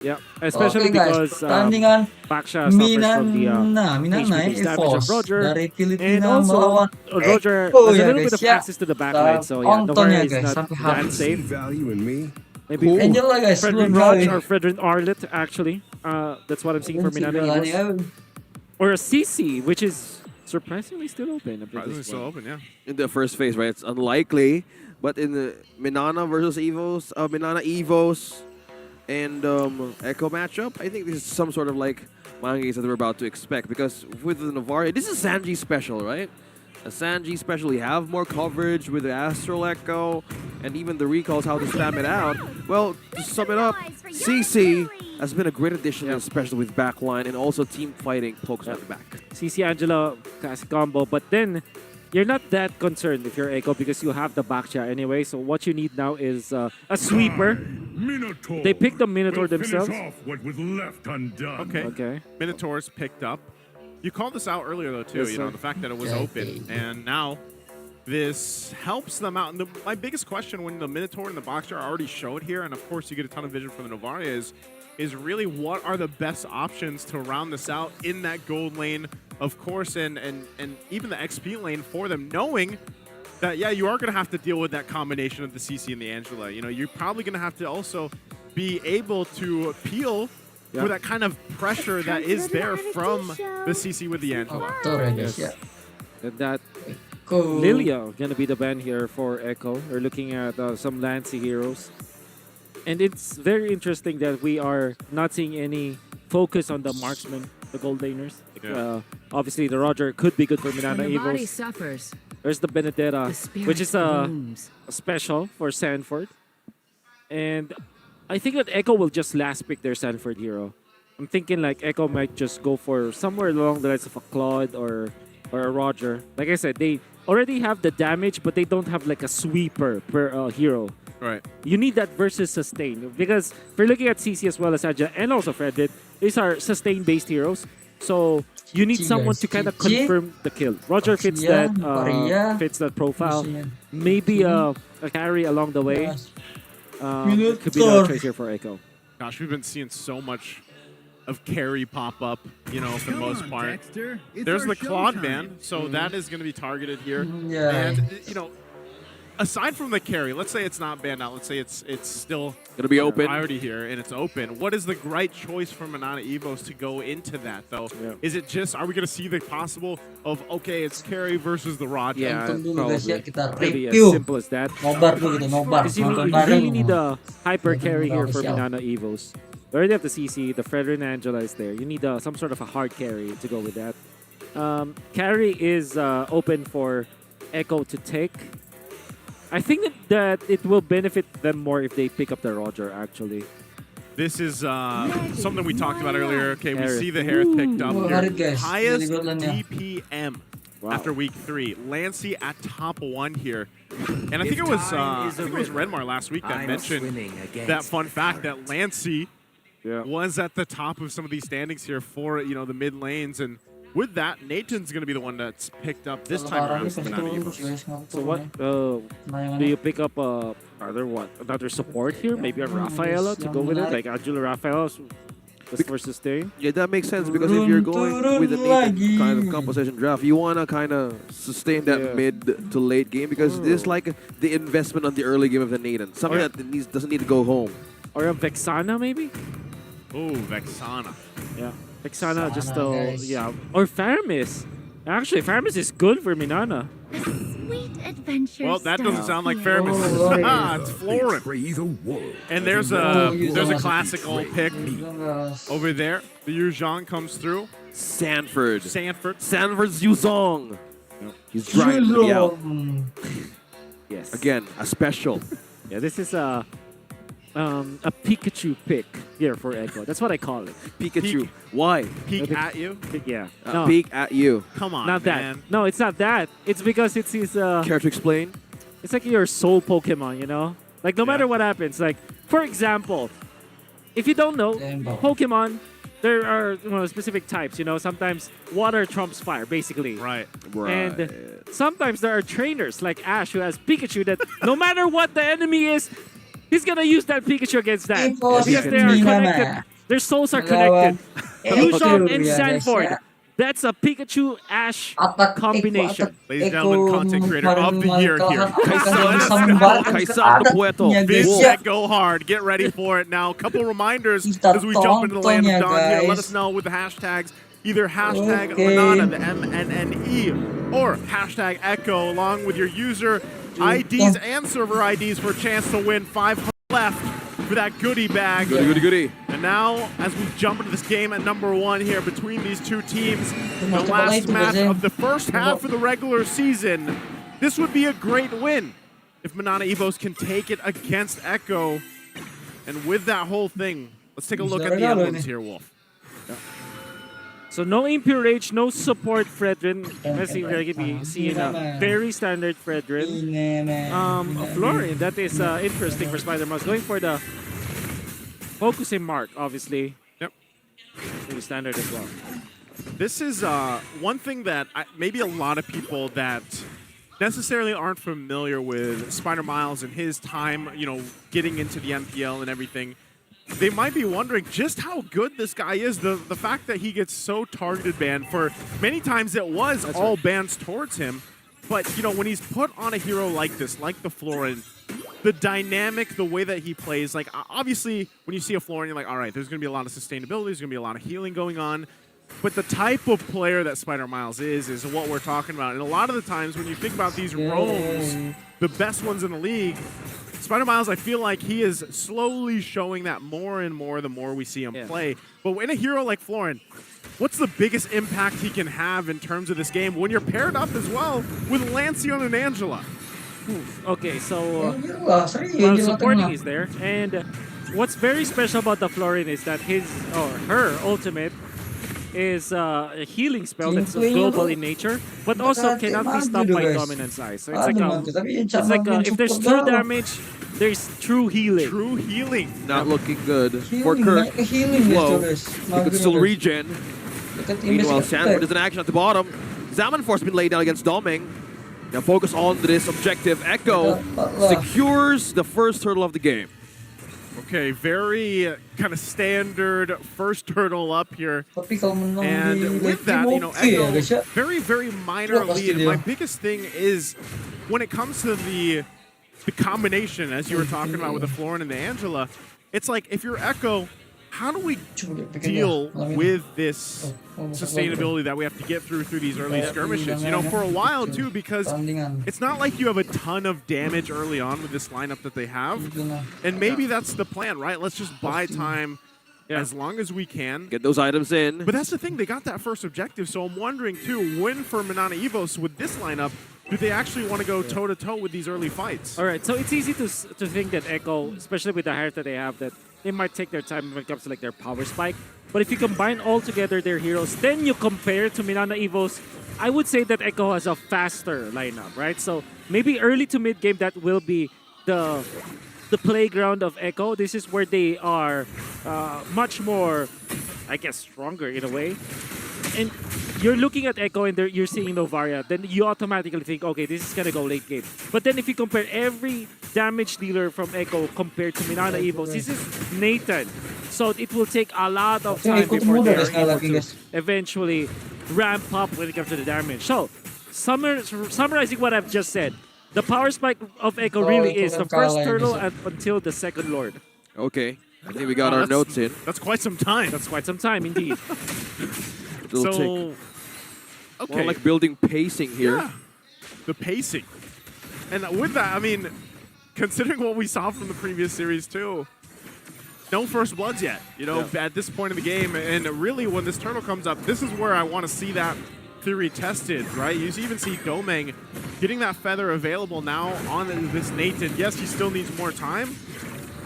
Yeah, especially Oke guys, because pertandingan Baksha suffers from the Minane, HP damage of Evos Roger. dari And Filipina also, melawan Roger Eko has a ya little bit guys of ya. access to the Kita backline, so yeah, tonton Novara ya is guys not sampai that habis. safe. value in me. Maybe Angel lah guys, Fredrin belum Raj kali. or Fredrin Arlet, actually. That's what I'm seeing for Minane Kembali, Evos. Or a CC, which is surprisingly still open. Surprisingly still open, yeah. In the first phase, right? It's unlikely, but in the Minana versus Evos, Minana Evos and Echo matchup, I think this is some sort of like mangas that we're about to expect because with the Navarre, this is Sanji special, right? A Sanji special, you have more coverage with the Astral Echo and even the recalls, how to spam it out. Well, to sum it up, CC has been a great addition, especially with backline and also team fighting pokes at the back. CC Angela kasi combo, but then you're not that concerned if you're Echo because you have the Baksha anyway. So what you need now is a sweeper. Minotaur. They picked the Minotaur will themselves. Finish off what was left undone. Okay. Okay. Minotaur's picked up. You called this out earlier, though, too. Yes, you know, sir. the fact that it was open. And now this helps them out. And my biggest question when the Minotaur and the Boxer are already showed here, and of course you get a ton of vision from the Navarre, is really what are the best options to round this out in that gold lane, of course, and even the XP lane for them, knowing that, yeah, you are going to have to deal with that combination of the CC and the Angela. You know, you're probably going to have to also be able to peel for that kind of pressure that is there from the CC with the Angela. Faktor ya guys ya. And that Eko. Lilia gonna be the ban here for Echo. We're looking at some Lancy heroes. And it's very interesting that we are not seeing any focus on the marksman, the gold laners. Yeah. Obviously, the Roger could be good for Minana When the body Evos. suffers, There's the Benedetta, the spirit which is a blooms. special for Sanford. And I think that Echo will just last pick their Sanford hero. I'm thinking like Echo might just go for somewhere along the lines of a Claude or a Roger. Like I said, they already have the damage, but they don't have like a sweeper per hero. Right. You need that versus sustain. Because if you're looking at CC as well as Aja and also Fred, these are sustain-based heroes. So you need GG, someone guys. to kind of GG. confirm the kill. Roger fits Kasian, that Maria. fits that profile. Kasian. Maybe a carry along the way. Guys, It could be the Minotaur. choice here for Echo. Gosh, we've been seeing so much of carry pop up, you know, for the most part. There's the Claude man, so that is going to be targeted here. Yeah. And, you know, aside from the carry, let's say it's not banned out. Let's say it's still Gonna be open. priority here and it's open. What is the right choice for Minane Evos to go into that, though? Yeah. Is it just, are we going to see the possible of, okay, it's carry versus the Rod? Yeah, Tonton dulu guys ya, probably. kita Maybe as review. simple as that. Nobar dulu gitu, nobar. Because you Nonton really bareng. need a hyper carry here for Siap. Minana Evos. We already have the CC, the Fredrin Angela is there. You need some sort of a hard carry to go with that. Carry is open for Echo to take. I think that it will benefit them more if they pick up the Roger, actually. This is something we talked about earlier. Okay, we Harith. see the Harith picked up Oh, here. Harith, guys. Highest Very good lang yan. DPM Wow. after week 3. Lancy at top 1 here. And I think it was Redmar last week that mentioned that fun fact that Lancy was at the top of some of these standings here for, you know, the mid lanes. And with that, Nathan's going to be the one that's picked up this time around. Parahnya pasti Minane turun Evos. guys, ngantuk So what ya. do you pick up another support here? Maybe a Rafaela to go with it, like Angela Rafaela just for sustain. Yeah, that makes sense because if you're going with an Turun Nathan kind of lagi. composition draft, you want to kind of sustain that Yeah. mid to late game because this is like the investment on the early game of the Nathan. Something Or- that doesn't need to go home. Or a Vexana, maybe? Oh, Vexana. Yeah. Vexana just, Vexana, guys. yeah. Or Faramis. Actually, Faramis is good for Minana. Sweet adventure. Well, that doesn't sound like fair. Faramis. Oh, It's Florin. Betray the world. And there's Oh, a yeah. classical pick Guys. over there. The Yuzhong comes through. Sanford. Sanford. Sanford's Yuzong. He's trying to be out. Yes. Again, a special. Yeah, this is a Pikachu pick here for Echo. That's what I call it. Pikachu. Peek. Why? Peek at you. Yeah. A No, peek at you. Come on, not man. that. No, it's not that. It's because it's his. Care to explain? It's like your soul Pokemon, you know? Like, no matter Yeah. what happens. Like, for example, if you don't know, Lembo. Pokemon, there are specific types, you know? Sometimes water trumps fire, basically. Right. And sometimes there are trainers like Ash who has Pikachu that no matter what the enemy is, he's gonna use that Pikachu against that. Evos Because they are Minane. connected Their souls are Lawan connected. Yusong Echo and ya, guys, Sanford. ya. That's a Pikachu Ash Atak combination. Ladies and gentlemen, content creator of the year here. Kaisa the Puerto. Big Wolf. set, go hard. Get ready for it now. Couple reminders Kita as we jump into the land of tonton ya, Dawn here. Let guys. us know with the hashtags. Either hashtag Okay. Minane, the MNNE, or hashtag Echo along with your user IDs and server IDs for a chance to win 500 left for that goodie bag. Goody. And now, as we jump into this game at number 1 here between these two teams, the Mata last palay, match kasi. of the first half of the regular season, this would be a great win if Minane Evos can take it against Echo. And with that whole thing, let's take a look at the emblems here, Wolf. So no Impure Rage, no support Fredrin. As you can see, very standard Fredrin. Florin, that is interesting for Spider-Man. Going for the focusing mark, obviously. Yep. Pretty standard as well. This is one thing that maybe a lot of people that necessarily aren't familiar with Spider Miles and his time, you know, getting into the MPL and everything, they might be wondering just how good this guy is. The fact that he gets so targeted banned for many times it was That's all right. bans towards him. But, you know, when he's put on a hero like this, like the Florin, the dynamic, the way that he plays, like obviously when you see a Florin, you're like, all right, there's going to be a lot of sustainability, there's going to be a lot of healing going on. But the type of player that Spider Miles is what we're talking about. And a lot of the times when you think about these roams, the best ones in the league, Spider Miles, I feel like he is slowly showing that more and more the more we see him play. But in a hero like Florin, what's the biggest impact he can have in terms of this game when you're paired up as well with Lancion and Angela? Okay, so Well, supporting is there, and what's very special about the Florin is that his or her ultimate is a healing spell that's global in nature, but also cannot be stopped by Dominance Eyes. So it's like if there's true damage, there's true healing. True healing. Not looking good for Kirk. Low. He could still regen. Meanwhile, Sanford is in action at the bottom. Zaman Force been laid down against Doming. Now focus on this objective. Echo secures the first hurdle of the game. Okay, very kind of standard first hurdle up here. And with that, you know, Echo, very, very minor lead. And my biggest thing is when it comes to the combination, as you were talking about with the Florin and the Angela, it's like if you're Echo, how do we deal with this sustainability that we have to get through these early skirmishes? You know, for a while too, because it's not like you have a ton of damage early on with this lineup that they have. And maybe that's the plan, right? Let's just buy time as long as we can. Get those items in. But that's the thing, they got that first objective, so I'm wondering too, when for Minane Evos with this lineup, do they actually want to go toe-to-toe with these early fights? All right, so it's easy to think that Echo, especially with the hair that they have, that they might take their time when it comes to like their power spike. But if you combine all together their heroes, then you compare to Minane Evos, I would say that Echo has a faster lineup, right? So maybe early to mid game that will be the playground of Echo. This is where they are much more, I guess, stronger in a way. And you're looking at Echo and you're seeing Novaria, then you automatically think, okay, this is gonna go late game. But then if you compare every damage dealer from Echo compared to Minane Evos, this is Nathan. So it will take a lot of time before they're able to eventually ramp up when it comes to the damage. So, summarizing what I've just said, the power spike of Echo really is the first turtle until the second Lord. Okay. I think we got our notes in. That's quite some time. That's quite some time, indeed. It'll take okay. more like building pacing here. Yeah, the pacing. And with that, I mean, considering what we saw from the previous series too, no first bloods yet, you know, at this point in the game. And really, when this turtle comes up, this is where I want to see that theory tested, right? You even see Domeng getting that feather available now on this Nathan. Yes, he still needs more time,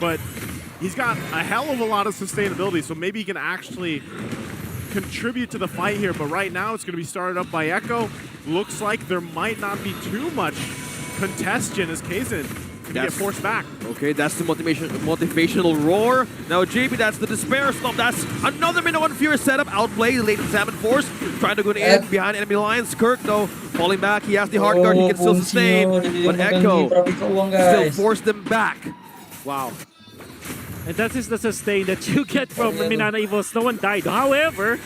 but he's got a hell of a lot of sustainability, so maybe he can actually contribute to the fight here. But right now, it's going to be started up by Echo. Looks like there might not be too much contestion as Kaizen going to get forced back. Okay, that's the motivational roar. Now, JP, that's the despair stomp. That's another Minone Fury setup. Outplay, late Salmon Force. Trying to go in behind enemy lines. Kirk, though, falling back. He has the hard guard. He can still sustain. But Echo still forced them back. Wow. And that is the sustain that you get from Minane Evos. No one died. However,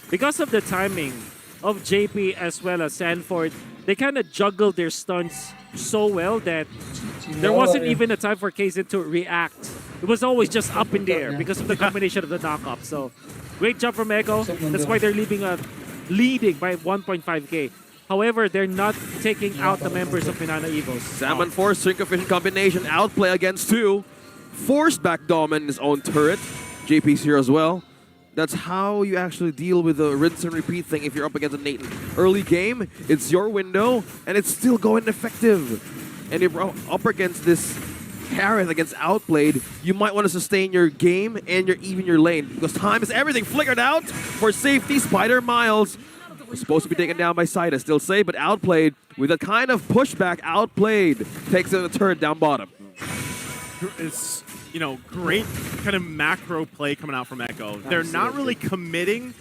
because of the timing of JP as well as Sanford, they kind of juggled their stunts so well that there wasn't even a time for Kaizen to react. It was always just up in the air because of the combination of the knock-up. So, great job from Echo. That's why they're leading by 1.5k. However, they're not taking out the members of Minane Evos. Salmon Force, Sync Efficient combination, outplay against 2. Forced back Dom in his own turret. JP's here as well. That's how you actually deal with the rinse and repeat thing if you're up against a Nathan. Early game, it's your window, and it's still going effective. And if you're up against this Carrot against Outplayed, you might want to sustain your game and even your lane, because time is everything. Flickered out for safety. Spider Miles was supposed to be taken down by Saida, still safe, but Outplayed with a kind of pushback. Outplayed takes the turret down bottom. It's, you know, great kind of macro play coming out from Echo. They're not really committing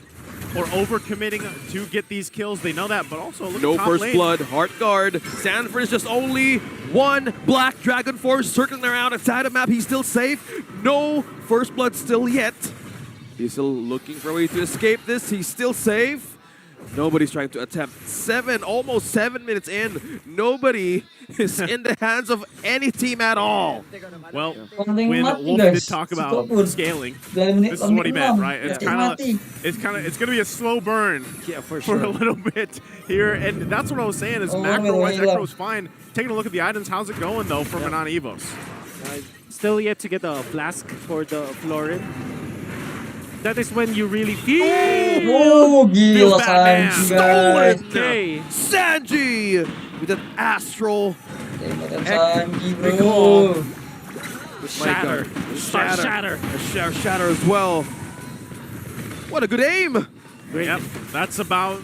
or over-committing to get these kills. They know that, but also look No at top first lane. blood, Heart Guard. Sanford is just only one Black Dragon Force circling around outside the map. He's still safe. No first blood still yet. He's still looking for a way to escape this. He's still safe. Nobody's trying to attempt. Almost 7 minutes in. Nobody is in the hands of any team at all. Well, Konting when mati, Wolf guys. did talk Si about Kopur. scaling, 2 menit, this is what he meant, 6 right? It's mati. it's gonna be a slow burn Yeah, for for a sure. little bit here, and that's what I was saying. Is Oh, macro-wise, wait, Echo's fine. Taking a look at the items, how's it going though for Minane Evos? Still yet to get a flask for the Florin. That is when you really feel. Oh, gila Batman. Sanji, guys. Okay. Sanji with an astral. Tembakan Sanji, bro. Shatter. Start shatter. A shatter as well. What a good aim. Great. Yep, that's about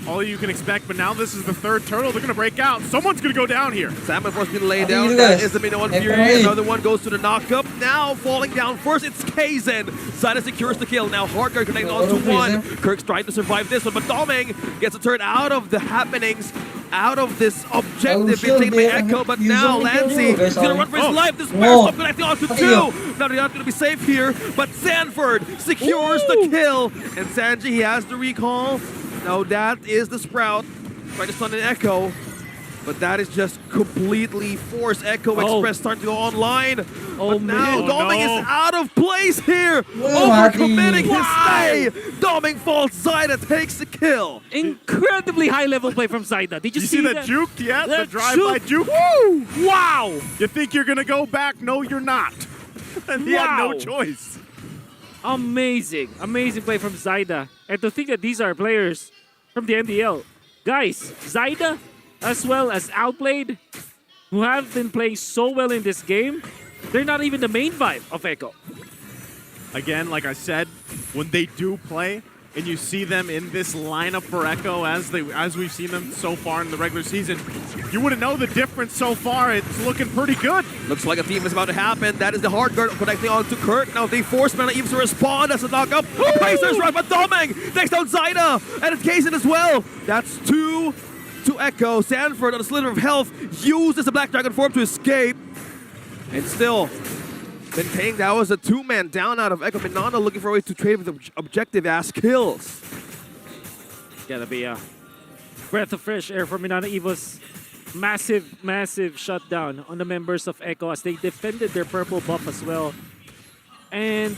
all you can expect. But now this is the third turtle. They're gonna break out. Someone's gonna go down here. Salmon Force being laid Happy down. you That guys. is the main one. Happy Fury. you. Another one goes to the knockup. Now falling down first. It's Kaizen. Sada secures the kill. Now Hardguard connecting on to one. Kirk's trying to survive this one, but Doming gets a turn out of the happenings. Out of this objective being taken by Echo, but now Lancy is going to run for his life. This Bear Stop connecting on to 2. Now they're not going to be safe here, but Sanford secures the kill. And Sanji, he has the recall. Now that is the Sprout. Trying to stun an Echo. But that is just completely forced. Echo Express starting to go online. Oh, but now man. Doming Oh, no. is out of place here. Whoa, Overcommitting his Mati. stay. Doming falls. Zaida takes the kill. Incredibly high level play from Zaida. Did you, You see the that? juke yet? The That drive-by juke. juke? Woo! Wow! You think you're gonna go back? No, you're not. And he had no Wow. choice. Amazing. Amazing play from Zaida. And to think that these are players from the MDL. Guys, Zaida, as well as Outplayed, who have been playing so well in this game, they're not even the main vibe of Echo. Again, like I said, when they do play, and you see them in this lineup for Echo as we've seen them so far in the regular season, you wouldn't know the difference so far. It's looking pretty good. Looks like a team is about to happen. That is the hard guard connecting on to Kirk. Now they force Minane Evos to respond as a knockup. Pacers right, but Doming takes down Zaida. And it's Kaizen as well. That's 2 to Echo. Sanford on a slither of health uses the Black Dragon form to escape. And still, maintaining that was a 2-man down out of Echo. Minane looking for a way to trade with objective-ass kills. Gotta be a breath of fresh air for Minane Evos. Massive, massive shutdown on the members of Echo as they defended their purple buff as well. And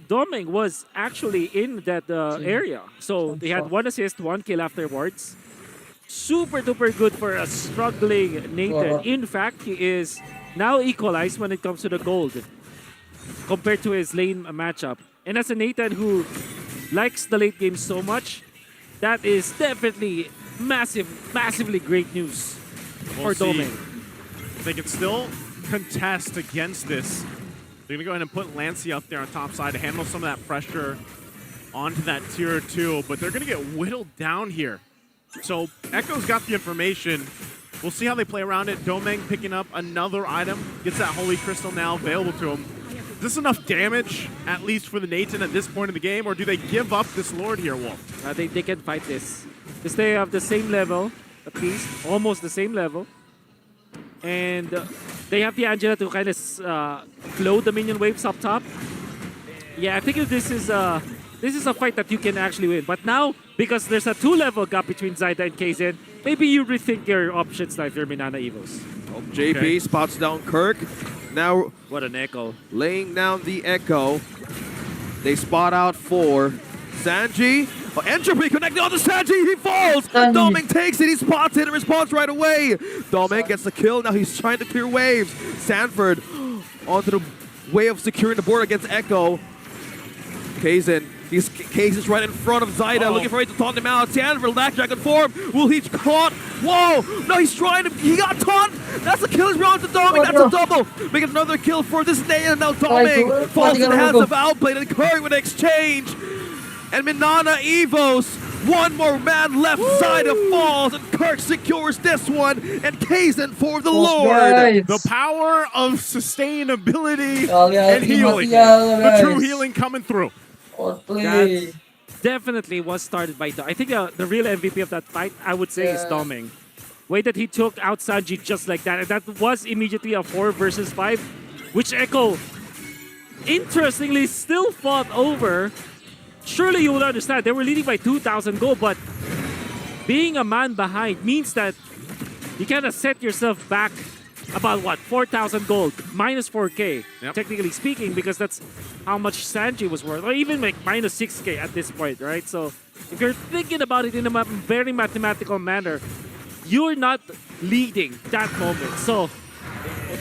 Doming was actually in that area. So they had 1 assist, 1 kill afterwards. Super duper good for a struggling Nathan. In fact, he is now equalized when it comes to the gold compared to his lane matchup. And as a Nathan who likes the late game so much, that is definitely massively great news for see. Doming. They can still contest against this. They're gonna go ahead and put Lancy up there on top side to handle some of that pressure onto that tier 2, but they're gonna get whittled down here. So Echo's got the information. We'll see how they play around it. Domeng picking up another item, gets that Holy Crystal now available to him. Is this enough damage, at least for the Nathan at this point in the game, or do they give up this Lord here, Wolf? They can fight this. Because they have the same level, at least, almost the same level. And They have the Angela to kind of flow the minion waves up top. Yeah, I think this is a fight that you can actually win. But now, because there's a 2-level gap between Zaida and Kaizen, maybe you rethink your options now if you're Minane Evos. JP Okay. spots down Kirk. Now What an echo. laying down the Echo. They spot out for Sanji. Oh, Entropy connecting onto Sanji. He falls. Sanji. Doming takes it. He spots it and responds right away. Doming gets the kill. Now he's trying to clear waves. Sanford onto the way of securing the board against Echo. Kaizen. Kaizen's right in front of Zaida, looking for it to taunt him out. Sanford, Blackjack in form. Will he caught? Whoa! No, he's trying to. He got taunt. That's a kill. He's round to Doming. That's a double. Making another kill for this day. And now Doming falls in the hands of Outplayed and Curry with an exchange. And Minane Evos, one more man left. Zaida falls and Kirk secures this one. And Kaizen for the Lord. The power of sustainability Kalian and healing. matial, The true guys. healing coming through. Outplay. Definitely was started by I think the real MVP of that fight, I would say, is Doming. Way that he took out Sanji just like that. And that was immediately a 4 versus 5, which Echo, interestingly, still fought over. Surely you would understand, they were leading by 2,000 gold, but being a man behind means that you kind of set yourself back about, what, 4,000 gold, minus 4K, Yep. technically speaking, because that's how much Sanji was worth, or even like minus 6K at this point, right? So if you're thinking about it in a very mathematical manner, you're not leading that moment. So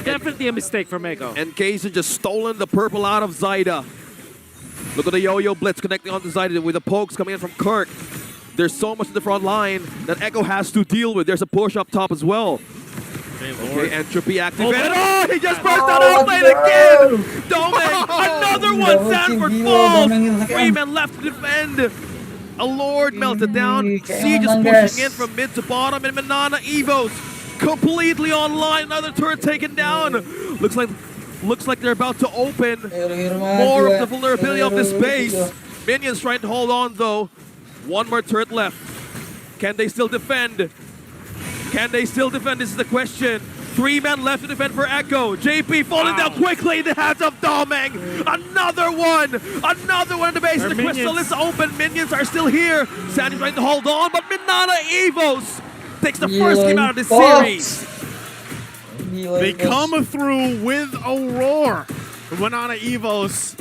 definitely a mistake from Echo. And Kaizen just stolen the purple out of Zaida. Look at the yo-yo blitz connecting onto Zaida with the pokes coming in from Kirk. There's so much in the front line that Echo has to deal with. There's a push up top as well. Okay, Entropy activated. Oh, he just burst out Outplayed again! Doming, another one! Sanford falls! 3 men left to defend. A Lord melted down. Siege is pushing in from mid to bottom, and Minane Evos completely online. Another turret taken down. Looks like they're about to open more of the vulnerability of this base. Minions trying to hold on though. One more turret left. Can they still defend? Can they still defend? This is the question. 3 men left to defend for Echo. JP falling down quickly in the hands of Doming. Another one. Another one in the base. Our The crystal minions. is open. Minions are still here. Sandy's trying to hold on, but Minane Evos takes the first game out of this series. They come through with a roar. Minane Evos,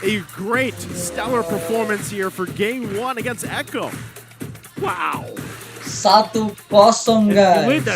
a great, stellar performance here for game 1 against Echo. Wow. 1-0, guys. With the